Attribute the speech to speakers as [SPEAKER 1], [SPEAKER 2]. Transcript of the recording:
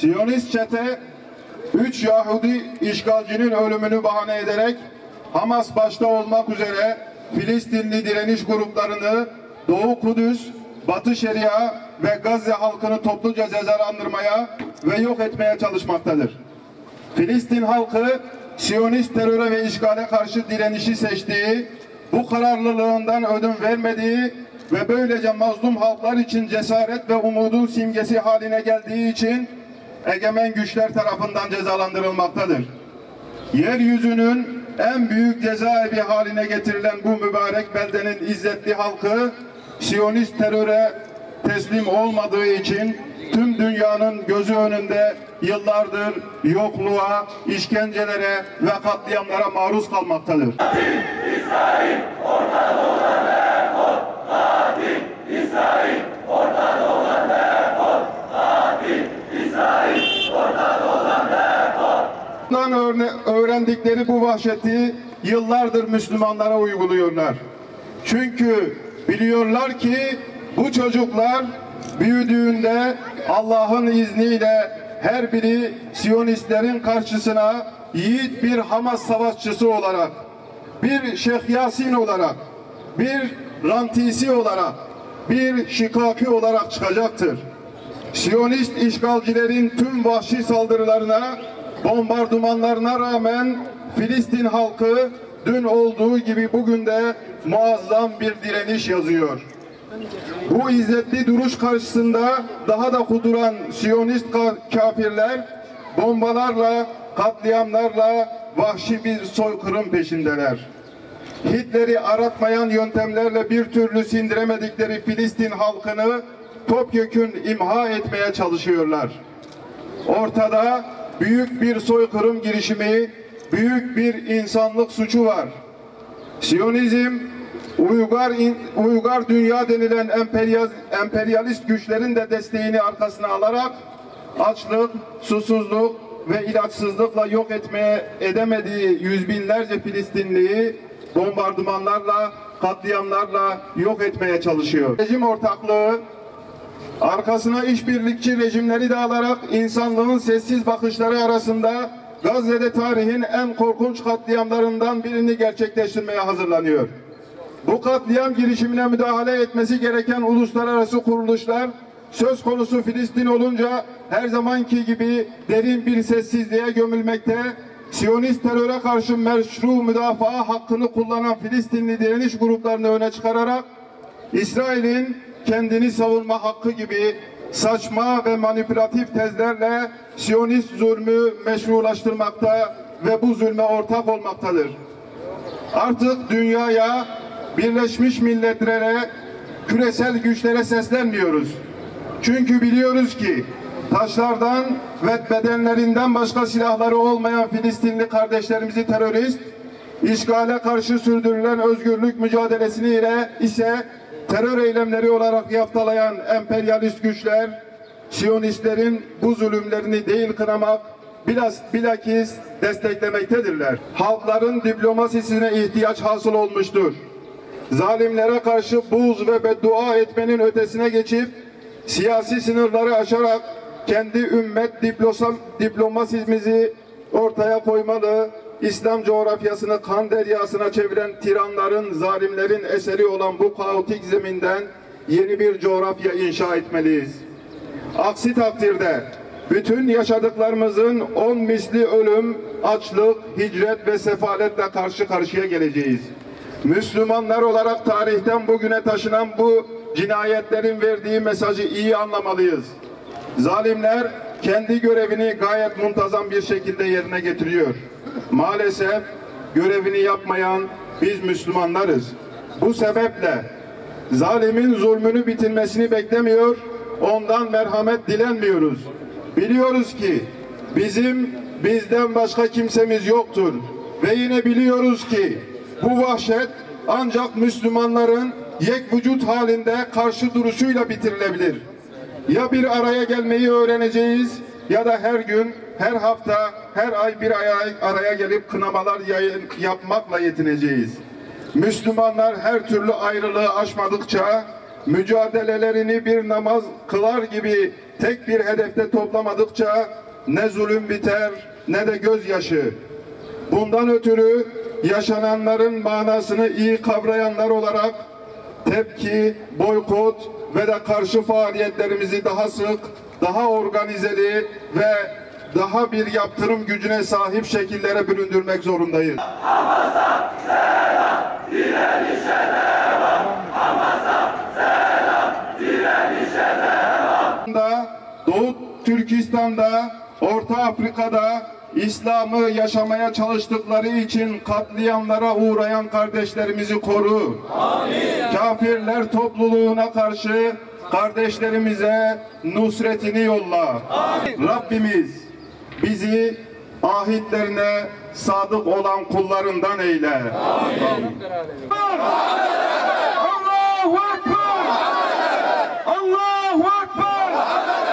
[SPEAKER 1] Siyonist çete 3 Yahudi işgalcinin ölümünü bahane ederek Hamas başta olmak üzere Filistinli direniş gruplarını Doğu Kudüs, Batı Şeria ve Gazze halkını topluca cezalandırmaya ve yok etmeye çalışmaktadır. Filistin halkı Siyonist teröre ve işgale karşı direnişi seçtiği, bu kararlılığından ödün vermediği ve böylece mazlum halklar için cesaret ve umudun simgesi haline geldiği için egemen güçler tarafından cezalandırılmaktadır. Yeryüzünün en büyük cezaevi haline getirilen bu mübarek beldenin izzetli halkı Siyonist teröre teslim olmadığı için tüm dünyanın gözü önünde yıllardır yokluğa, işkencelere ve katliamlara maruz kalmaktadır.
[SPEAKER 2] İsrail, Orta Doğu'dan defol! Katil İsrail, Orta Doğu'dan defol! Katil İsrail, Orta Doğu'dan defol!
[SPEAKER 1] Bundan öğrendikleri bu vahşeti yıllardır Müslümanlara uyguluyorlar. Çünkü biliyorlar ki bu çocuklar büyüdüğünde Allah'ın izniyle her biri Siyonistlerin karşısına yiğit bir Hamas savaşçısı olarak, bir Şeyh Yasin olarak, bir Rantisi olarak, bir Şikaki olarak çıkacaktır. Siyonist işgalcilerin tüm vahşi saldırılarına, bombardımanlarına rağmen Filistin halkı dün olduğu gibi bugün de muazzam bir direniş yazıyor. Bu izzetli duruş karşısında daha da kuduran Siyonist kafirler bombalarla, katliamlarla vahşi bir soykırım peşindeler. Hitler'i aratmayan yöntemlerle bir türlü sindiremedikleri Filistin halkını topyekün imha etmeye çalışıyorlar. Ortada büyük bir soykırım girişimi, büyük bir insanlık suçu var. Siyonizm, Uygar dünya denilen emperyalist güçlerin de desteğini arkasına alarak açlık, susuzluk ve ilaçsızlıkla yok edemediği yüz binlerce Filistinliyi bombardımanlarla, katliamlarla yok etmeye çalışıyor. Rejim ortaklığı arkasına işbirlikçi rejimleri de alarak insanlığın sessiz bakışları arasında Gazze'de tarihin en korkunç katliamlarından birini gerçekleştirmeye hazırlanıyor. Bu katliam girişimine müdahale etmesi gereken uluslararası kuruluşlar söz konusu Filistin olunca her zamanki gibi derin bir sessizliğe gömülmekte, Siyonist teröre karşı meşru müdafaa hakkını kullanan Filistinli direniş gruplarını öne çıkararak İsrail'in kendini savunma hakkı gibi saçma ve manipülatif tezlerle Siyonist zulmü meşrulaştırmakta ve bu zulme ortak olmaktadır. Artık dünyaya, Birleşmiş Milletler'e, küresel güçlere seslenmiyoruz. Çünkü biliyoruz ki taşlardan ve bedenlerinden başka silahları olmayan Filistinli kardeşlerimizi terörist, işgale karşı sürdürülen özgürlük mücadelesini ise terör eylemleri olarak yaftalayan emperyalist güçler, Siyonistlerin bu zulümlerini değil kınamak, bilakis desteklemektedirler. Halkların diplomasisine ihtiyaç hasıl olmuştur. Zalimlere karşı buğz ve beddua etmenin ötesine geçip siyasi sınırları aşarak kendi ümmet diplomasimizi ortaya koymalı, İslam coğrafyasını kan deryasına çeviren tiranların, zalimlerin eseri olan bu kaotik zeminden yeni bir coğrafya inşa etmeliyiz. Aksi takdirde bütün yaşadıklarımızın 10 misli ölüm, açlık, hicret ve sefaletle karşı karşıya geleceğiz. Müslümanlar olarak tarihten bugüne taşınan bu cinayetlerin verdiği mesajı iyi anlamalıyız. Zalimler kendi görevini gayet muntazam bir şekilde yerine getiriyor. Maalesef görevini yapmayan biz Müslümanlarız. Bu sebeple zalimin zulmünü bitirmesini beklemiyor, ondan merhamet dilenmiyoruz. Biliyoruz ki bizden başka kimsemiz yoktur. Ve yine biliyoruz ki bu vahşet ancak Müslümanların yek vücut halinde karşı duruşuyla bitirilebilir. Ya bir araya gelmeyi öğreneceğiz ya da her gün, her hafta, her ay bir araya gelip kınamalar yapmakla yetineceğiz. Müslümanlar her türlü ayrılığı aşmadıkça mücadelelerini bir namaz kılar gibi tek bir hedefte toplamadıkça ne zulüm biter ne de gözyaşı. Bundan ötürü yaşananların manasını iyi kavrayanlar olarak tepki, boykot ve de karşı faaliyetlerimizi daha sık, daha organizeli ve daha bir yaptırım gücüne sahip şekillere büründürmek zorundayız.
[SPEAKER 2] Hamas'a selam, direnişe devam. Hamas'a selam, direnişe devam.
[SPEAKER 1] Doğu Türkistan'da, Orta Afrika'da İslam'ı yaşamaya çalıştıkları için katliamlara uğrayan kardeşlerimizi koru. Amin. Kafirler topluluğuna karşı kardeşlerimize nusretini yolla. Amin. Rabbimiz bizi ahitlerine sadık olan kullarından eyle. Amin. Allahu Ekber.